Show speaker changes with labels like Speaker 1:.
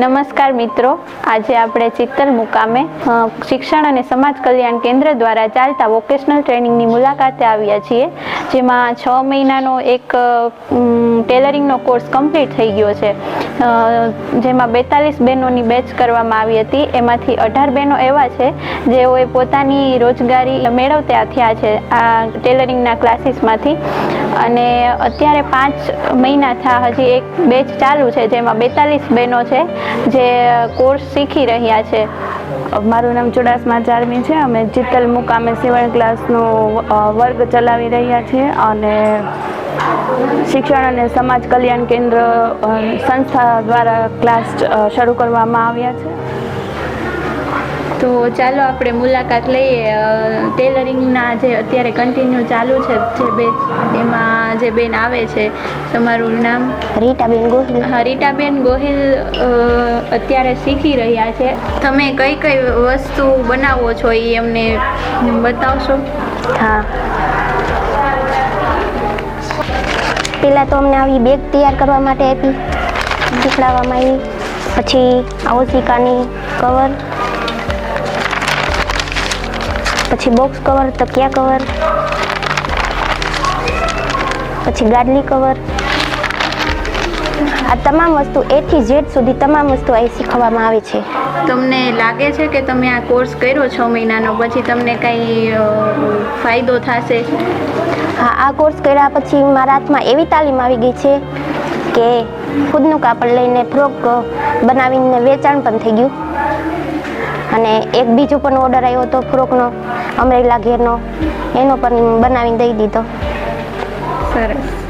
Speaker 1: નમસ્કાર મિત્રો, આજે આપણે ચિત્તલ મુકામે શિક્ષણ અને સમાજ કલ્યાણ કેન્દ્ર દ્વારા ચાલતા વોકેશનલ ટ્રેનિંગની મુલાકાતે આવ્યા છીએ, જેમાં 6 મહિનાનો એક ટેલરિંગનો કોર્સ કમ્પ્લીટ થઈ ગયો છે, જેમાં 42 બહેનોની બેચ કરવામાં આવી હતી. એમાંથી 18 બહેનો એવા છે જેઓએ પોતાની રોજગારી મેળવતા થયા છે આ ટેલરિંગના ક્લાસીસમાંથી, અને અત્યારે 5 મહિના થયા હજી એક બેચ ચાલુ છે, જેમાં 42 બહેનો છે જે કોર્સ શીખી રહ્યા છે.
Speaker 2: મારું નામ ચુડાસમા ચારમી છે. અમે ચિત્તલ મુકામે સીવણ ક્લાસનો વર્ગ ચલાવી રહ્યા છીએ અને શિક્ષણ અને સમાજ કલ્યાણ કેન્દ્ર સંસ્થા દ્વારા ક્લાસ શરૂ કરવામાં આવ્યા છે.
Speaker 1: તો ચાલો આપણે મુલાકાત લઈએ. ટેલરિંગના જે અત્યારે કન્ટિન્યુ ચાલુ છે જે બેચ, એમાં જે બેન આવે છે, તમારું નામ?
Speaker 3: રીટાબેન ગોહિલ.
Speaker 1: હા, રીટાબેન ગોહિલ અત્યારે શીખી રહ્યા છે. તમે કઈ કઈ વસ્તુ બનાવો છો એ અમને બતાવશો?
Speaker 3: હા, પહેલાં તો અમને આવી બેગ તૈયાર કરવા માટે આપી, શીખડાવવામાં આવી. પછી આ ઓશિકાની કવર, પછી બોક્સ કવર, તકિયા કવર, પછી ગાડલી કવર, આ તમામ વસ્તુ A થી Z સુધી તમામ વસ્તુ અહીં શીખવવામાં આવે છે.
Speaker 1: તમને લાગે છે કે તમે આ કોર્સ કર્યો 6 મહિનાનો, પછી તમને કંઈ ફાયદો થશે?
Speaker 3: હા, આ કોર્સ કર્યા પછી મારા હાથમાં એવી તાલીમ આવી ગઈ છે કે ખુદનું કાપડ લઈને ફ્રોક બનાવીને વેચાણ પણ થઈ ગયું, અને એક બીજો પણ ઓર્ડર આવ્યો હતો ફ્રોકનો, અમરેલા ઘેરનો, એનો પણ બનાવીને દઈ દીધો.
Speaker 1: સરસ.